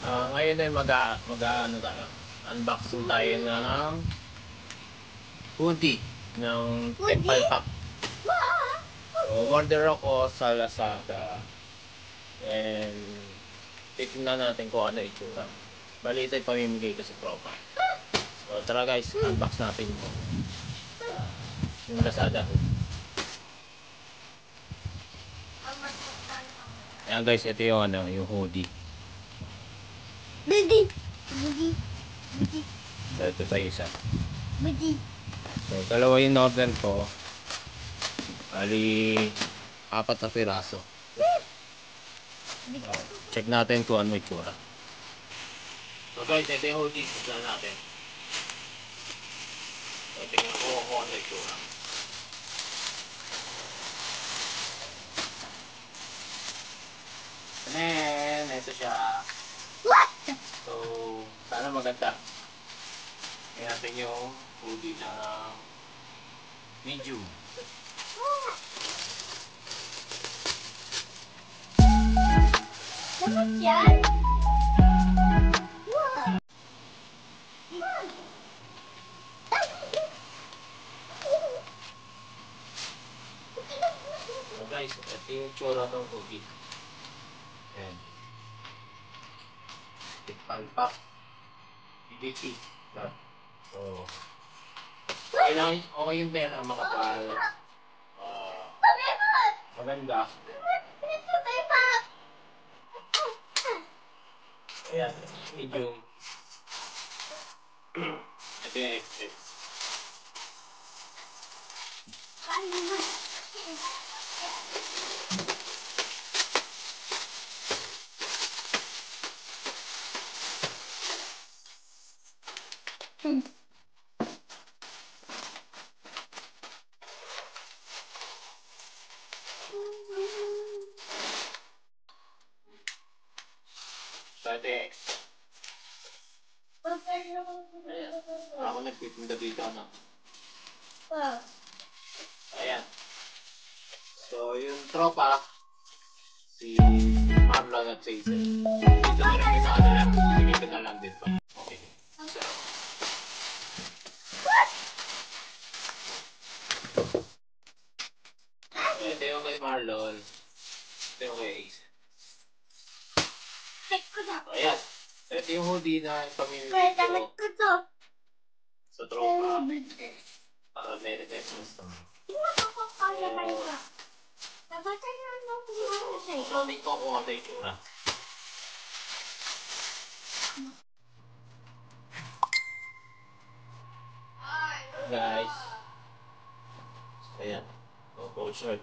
Ngayon ay ano tayo, unboxing tayo ng hoodie ng Temple Pack. So, order ako sa Lazada and titignan natin kung ano itsura. Bali ito ay pamimigay ko sa tropa. So tara guys, unbox natin yung Lazada. Ayan guys, ito yung yung hoodie. So ito sa isa. So dalawa yung order ko. Bali 4 na piraso. Check natin kung ano itsura. So guys, ito yung hoodie. Tignan natin. So tingnan ko kung ano itsura. And ito siya. So sana maganda. Tingnan natin yung hoodie na medium. Dapat yan? So guys, ito yung tsura ng hoodie. Ayan. Palpak. PDT. So, okay yung pera, makapal. Maganda. Ayan, medium. Ito yung XS. So, ito yung XS. Ako nagtitinda dito, ano? Ayan. So, yung tropa, si Marlon at Jason. Dito na rin sa kanila. Sige ko na lang dito. Okay. So, ito yung kay Marlon. Ito yung kay Ace. Ayan. Ito yung hoodie na pamimigay ko sa tropa. Para Merry Christmas. Tingnan ko kung ano itsura. Guys. Ayan. Cold shirt.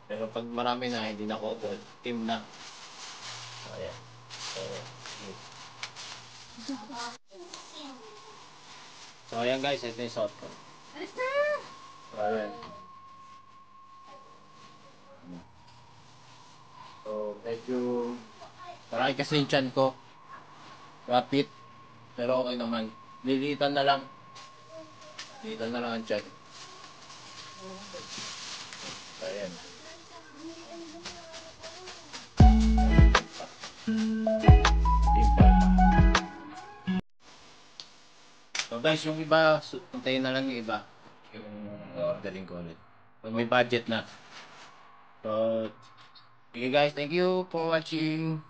Pero pag marami na, hindi na cold. Team na. Ayan. So, ayan guys. Ito yung shot ko. Ayan. So, medyo marami kasi yung chan ko. Rapid. Pero okay naman. Lilitan na lang. Lilitan na lang ang chan. Ayan. So guys, yung iba, puntayin na lang yung iba. Yung ordering ko ulit. Pag may budget na. So, okay guys, thank you for watching.